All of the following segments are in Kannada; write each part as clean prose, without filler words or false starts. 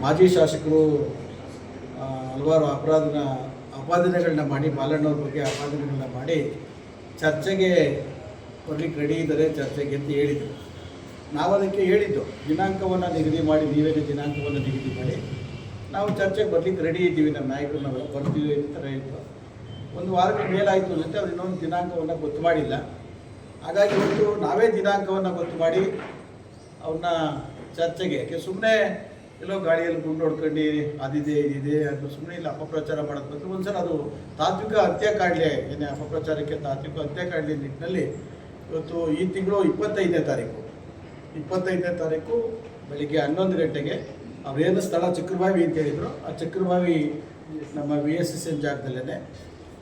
ಮಾಜಿ ಶಾಸಕರು ಹಲವಾರು ಆಪಾದನೆಗಳನ್ನ ಮಾಡಿ ಬಾಲಣ್ಣವ್ರ ಬಗ್ಗೆ ಆಪಾದನೆಗಳನ್ನ ಮಾಡಿ ಚರ್ಚೆಗೆ ಬರ್ಲಿಕ್ಕೆ ರೆಡಿ ಇದ್ದಾರೆ ಚರ್ಚೆಗೆ ಅಂತ ಹೇಳಿದರು. ನಾವು ಅದಕ್ಕೆ ಹೇಳಿದ್ದು ದಿನಾಂಕವನ್ನು ನಿಗದಿ ಮಾಡಿ, ನೀವೇನೇ ದಿನಾಂಕವನ್ನು ನಿಗದಿ ಮಾಡಿ ನಾವು ಚರ್ಚೆಗೆ ಬರ್ಲಿಕ್ಕೆ ರೆಡಿ ಇದ್ದೀವಿ, ನಮ್ಮ ನಾಯಕರು ನಾವೆಲ್ಲ ಬರ್ತೀವಿ ಅಂತ ಹೇಳಿದ್ರು. ಒಂದು ವಾರಗಳ ಮೇಲಾಯಿತು ಅಂತ ಅವ್ರು ಇನ್ನೊಂದು ದಿನಾಂಕವನ್ನು ಗೊತ್ತು ಮಾಡಿಲ್ಲ. ಹಾಗಾಗಿ ಇವತ್ತು ನಾವೇ ದಿನಾಂಕವನ್ನು ಗೊತ್ತು ಮಾಡಿ ಅವ್ರನ್ನ ಚರ್ಚೆಗೆ, ಯಾಕೆ ಸುಮ್ಮನೆ ಎಲ್ಲೋ ಗಾಳಿಯಲ್ಲಿ ಗುಂಡು ಹೊಡ್ಕೊಂಡು ಅದಿದೆ ಇದಿದೆ ಅದು ಸುಮ್ಮನೆ ಇಲ್ಲ ಅಪಪ್ರಚಾರ ಮಾಡೋದು ಬಂದರೆ ಒಂದು ಸಲ ಅದು ತಾತ್ವಿಕ ಅಂತ್ಯ ಕಾಡಲಿ, ಏನೇ ಅಪಪ್ರಚಾರಕ್ಕೆ ತಾತ್ವಿಕ ಅಂತ್ಯ ಕಾಡಲಿ ನಿಟ್ಟಿನಲ್ಲಿ ಇವತ್ತು ಈ ತಿಂಗಳು 25ನೇ ತಾರೀಕು ಬೆಳಿಗ್ಗೆ 11 ಗಂಟೆಗೆ ಅವರೇನು ಸ್ಥಳ ಚಕ್ರಬಾವಿ ಅಂತ ಹೇಳಿದರು, ಆ ಚಕ್ರಬಾವಿ ನಮ್ಮ VSSN ಜಾಗದಲ್ಲೇ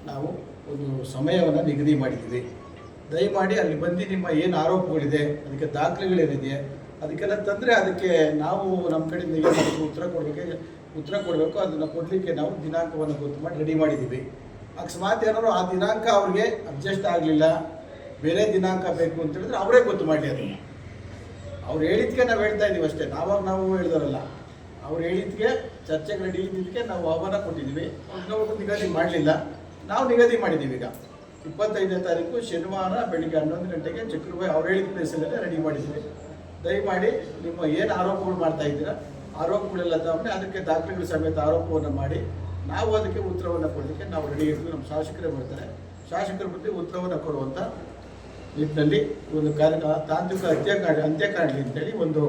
ನಾವು ಒಂದು ಸಮಯವನ್ನು ನಿಗದಿ ಮಾಡಿದ್ದೀವಿ. ದಯಮಾಡಿ ಅಲ್ಲಿ ಬಂದು ನಿಮ್ಮ ಏನು ಆರೋಪಗಳಿದೆ, ಅದಕ್ಕೆ ದಾಖಲೆಗಳೇನಿದೆ ಅದಕ್ಕೆಲ್ಲ ತಂದರೆ ಅದಕ್ಕೆ ನಾವು ನಮ್ಮ ಕಡೆಯಿಂದ ಏನು ಉತ್ತರ ಕೊಡಬೇಕು ಅದನ್ನು ಕೊಡಲಿಕ್ಕೆ ನಾವು ದಿನಾಂಕವನ್ನು ಗೊತ್ತು ಮಾಡಿ ರೆಡಿ ಮಾಡಿದ್ದೀವಿ. ಅಕಸ್ಮಾತ್ ಏನಾದ್ರು ಆ ದಿನಾಂಕ ಅವ್ರಿಗೆ ಅಡ್ಜಸ್ಟ್ ಆಗಲಿಲ್ಲ, ಬೇರೆ ದಿನಾಂಕ ಬೇಕು ಅಂತ ಹೇಳಿದ್ರೆ ಅವರೇ ಗೊತ್ತು ಮಾಡಲಿ. ಅದನ್ನು ಅವ್ರು ಹೇಳಿದ್ಕೆ ನಾವು ಹೇಳ್ತಾ ಇದ್ದೀವಿ ಅಷ್ಟೇ, ನಾವು ಹೇಳಿದಾರಲ್ಲ. ಅವ್ರು ಹೇಳಿದ್ಕೆ ಚರ್ಚೆಗೆ ರೆಡಿ ಇದ್ದಿದ್ದಕ್ಕೆ ನಾವು ಆಹ್ವಾನ ಕೊಟ್ಟಿದ್ದೀವಿ. ನಾವು ನಿಗದಿ ಮಾಡಲಿಲ್ಲ, ನಾವು ನಿಗದಿ ಮಾಡಿದ್ದೀವಿ. ಈಗ 25ನೇ ತಾರೀಕು ಶನಿವಾರ ಬೆಳಿಗ್ಗೆ 11 ಗಂಟೆಗೆ ಚಕ್ರಬಾವಿ ಅವ್ರು ಹೇಳಿದ ಪ್ಲೇಸಲ್ಲೇ ರೆಡಿ ಮಾಡಿದ್ದೀವಿ. ದಯಮಾಡಿ ನಿಮ್ಮ ಏನು ಆರೋಪಗಳು ಮಾಡ್ತಾ ಇದ್ದೀರಾ ಆರೋಪಗಳೆಲ್ಲ ತಗೊಂಡು ಅದಕ್ಕೆ ದಾಖಲೆಗಳ ಸಮೇತ ಆರೋಪವನ್ನು ಮಾಡಿ ನಾವು ಅದಕ್ಕೆ ಉತ್ತರವನ್ನು ಕೊಡಲಿಕ್ಕೆ ನಾವು ರೆಡಿ ಇರ್ತೀವಿ. ನಮ್ಮ ಶಾಸಕರೇ ಬರ್ತಾರೆ, ಶಾಸಕರ ಬಗ್ಗೆ ಉತ್ತರವನ್ನು ಕೊಡುವಂಥ ನಿಟ್ಟಿನಲ್ಲಿ ಒಂದು ತಾಂತ್ರಿಕ ಅಂತ್ಯ ಕಾಣಲಿ ಅಂತೇಳಿ ಒಂದು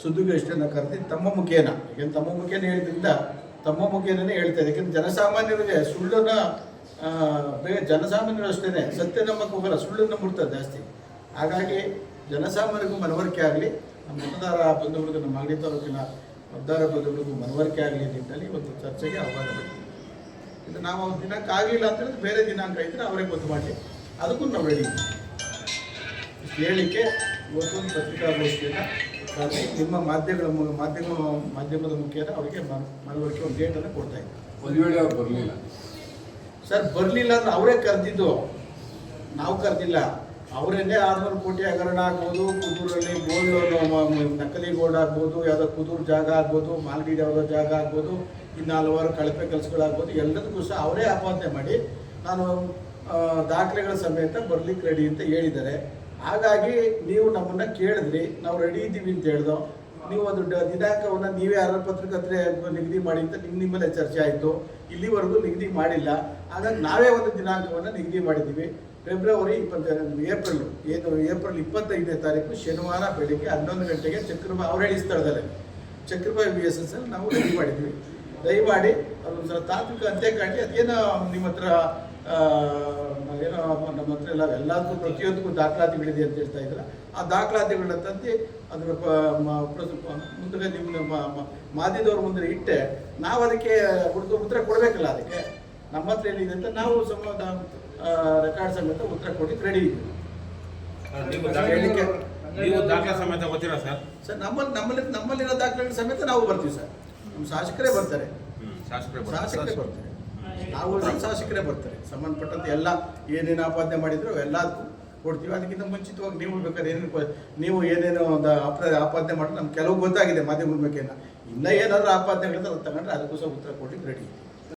ಸುದ್ದಿಗೋಷ್ಠಿಯನ್ನು ಕರೆದು ತಮ್ಮ ಮುಖೇನ, ಯಾಕೆಂದ್ರೆ ತಮ್ಮ ಮುಖೇನ ಹೇಳಿದ್ರಿಂದ ತಮ್ಮ ಮುಖೇನೇ ಹೇಳ್ತಾ ಇದೆ. ಯಾಕೆಂದ್ರೆ ಜನಸಾಮಾನ್ಯರಿಗೆ ಸುಳ್ಳನ್ನು ಜನಸಾಮಾನ್ಯರು ಅಷ್ಟೇ ಸತ್ಯ ನಂಬಕ್ಕೆ ಹೋಗಲ್ಲ, ಸುಳ್ಳನ್ನು ನಂಬಿಡ್ತಾರೆ ಜಾಸ್ತಿ. ಹಾಗಾಗಿ ಜನಸಾಮಾನ್ಯರಿಗೂ ಮನವರಿಕೆ ಆಗಲಿ, ನಮ್ಮ ಮತದಾರ ಬಂಧುಗಳಿಗೂ, ನಮ್ಮ ಮಾಗಡಿ ತಾಲೂಕಿನ ಮತದಾರ ಬಂಧುಗಳಿಗೂ ಮನವರಿಕೆ ಆಗಲಿ ನಿಟ್ಟಿನಲ್ಲಿ ಒಂದು ಚರ್ಚೆಗೆ ಆಹ್ವಾನ ಮಾಡ್ತೀವಿ. ಇದು ನಾವು ದಿನಾಂಕ ಆಗಲಿಲ್ಲ ಅಂತ ಹೇಳಿದ್ರೆ ಬೇರೆ ದಿನಾಂಕ ಇದ್ದರೆ ಅವರೇ ಗೊತ್ತು ಮಾಡಲಿ, ಅದಕ್ಕೂ ನಾವು ರೆಡಿ ಹೇಳಲಿಕ್ಕೆ ಇವತ್ತೊಂದು ಪತ್ರಿಕಾಗೋಷ್ಠಿಯನ್ನು ನಿಮ್ಮ ಮಾಧ್ಯಮದ ಮುಖೇನ ಅವರಿಗೆ ಮನವರಿಕೆ ಒಂದು ಡೇಟನ್ನು ಕೊಡ್ತಾ ಇದ್ದೀವಿ. ಒಂದು ವೇಳೆ ಅವ್ರು ಬರಲಿಲ್ಲ ಸರ್, ಬರಲಿಲ್ಲ ಅಂದ್ರೆ ಅವರೇ ಕರೆದಿದ್ದು, ನಾವು ಕರೆದಿಲ್ಲ. ಅವರೇನೇ 600 ಕೋಟಿ ಹಗರಣ ಆಗ್ಬೋದು, ಕುದೂರಲ್ಲಿ ಗೋಲ್ಡ್ ನಕಲಿ ಗೋಲ್ಡ್ ಆಗ್ಬೋದು, ಯಾವುದೋ ಕುದೂರು ಜಾಗ ಆಗ್ಬೋದು, ಮಾಲ್ಡೀವ್ ಯಾವುದೋ ಜಾಗ ಆಗ್ಬೋದು, ಇನ್ನು ಹಲವಾರು ಕಳಪೆ ಕೆಲಸಗಳಾಗ್ಬೋದು, ಎಲ್ಲದಕ್ಕೂ ಸಹ ಅವರೇ ಆಪಾದನೆ ಮಾಡಿ ನಾನು ದಾಖಲೆಗಳ ಸಮೇತ ಬರ್ಲಿಕ್ಕೆ ರೆಡಿ ಅಂತ ಹೇಳಿದ್ದಾರೆ. ಹಾಗಾಗಿ ನೀವು ನಮ್ಮನ್ನು ಕೇಳಿದ್ರಿ, ನಾವು ರೆಡಿ ಇದ್ದೀವಿ ಅಂತ ಹೇಳ್ದೋ, ನೀವು ಅದು ದಿನಾಂಕವನ್ನು ನೀವೇ ಯಾರ ಪತ್ರಕರ್ತೆ ನಿಗದಿ ಮಾಡಿ ಅಂತ ನಿಮ್ಮಲ್ಲೇ ಚರ್ಚೆ ಆಯಿತು. ಇಲ್ಲಿವರೆಗೂ ನಿಗದಿ ಮಾಡಿಲ್ಲ. ಹಾಗಾಗಿ ನಾವೇ ಒಂದು ದಿನಾಂಕವನ್ನು ನಿಗದಿ ಮಾಡಿದ್ದೀವಿ. ಫೆಬ್ರವರಿ 25 ಏಪ್ರಿಲ್ 25ನೇ ತಾರೀಕು ಶನಿವಾರ ಬೆಳಿಗ್ಗೆ 11 ಗಂಟೆಗೆ ಚಕ್ರಬಾವಿ ಅವ್ರು ಹೇಳಿ ಸ್ಥಳದಲ್ಲಿ ಚಕ್ರಬಾವಿ VSSN ನಾವು ರೆಡಿ ಮಾಡಿದ್ವಿ. ದಯಮಾಡಿ ಅದೊಂದು ಸಲ ತಾತ್ವಿಕ ಅಂತ್ಯ ಕಾಣಲಿ. ಅದೇನೋ ನಿಮ್ಮ ಹತ್ರ ಏನೋ ನಮ್ಮ ಹತ್ರ ಎಲ್ಲದಕ್ಕೂ ಪ್ರತಿಯೊಂದಕ್ಕೂ ದಾಖಲಾತಿಗಳಿದೆ ಅಂತ ಹೇಳ್ತಾ ಇದ್ದಾರೆ. ಆ ದಾಖಲಾತಿಗಳನ್ನ ತಂದು ಅದರ ಮುಂದೆ ನಿಮ್ಮ ಮಾಧ್ಯಮದವ್ರ ಮುಂದೆ ಇಟ್ಟೆ ನಾವು ಅದಕ್ಕೆ ಉತ್ತರ ಕೊಡಬೇಕಲ್ಲ. ಅದಕ್ಕೆ ನಮ್ಮ ಹತ್ರ ಏನಿದೆ ಅಂತ ನಾವು ರೆಕಾರ್ಡ್ ಸಮೇತ ಉತ್ತರ ಕೊಡಲಿಕ್ಕೆ ರೆಡಿ ಇದ್ದೀವಿ. ನೀವು ದಾಖಲೆ ಸಮೇತ ಗೊತ್ತಿಲ್ಲ ಸರ್? ಸರ್, ನಮ್ಮಲ್ಲಿರೋ ದಾಖಲೆಗಳ ಸಮೇತ ನಾವು ಬರ್ತೀವಿ ಸರ್. ನಮ್ಮ ಶಾಸಕರೇ ಬರ್ತಾರೆ, ನಾವು ನಮ್ಮ ಶಾಸಕರೇ ಬರ್ತಾರೆ. ಸಂಬಂಧಪಟ್ಟಂತೆ ಎಲ್ಲ ಏನೇನು ಆಪಾದನೆ ಮಾಡಿದ್ರು ಎಲ್ಲದಕ್ಕೂ ಕೊಡ್ತೀವಿ. ಅದಕ್ಕಿಂತ ಮುಂಚಿತವಾಗಿ ನೀವು ಬೇಕಾದ್ರೆ ನೀವು ಏನೇನೋ ಒಂದು ಆಪಾದನೆ ಮಾಡಿದ್ರೆ ನಮ್ಗೆ ಕೆಲವು ಗೊತ್ತಾಗಿದೆ ಮಾಧ್ಯಮದ ಬಗ್ಗೆ. ಇನ್ನೂ ಏನಾದರೂ ಆಪಾದನೆಗಳಿಂದ ಅದು ತಗೊಂಡ್ರೆ ಅದಕ್ಕೂ ಸಹ ಉತ್ತರ ಕೊಡ್ಲಿಕ್ಕೆ ರೆಡಿ.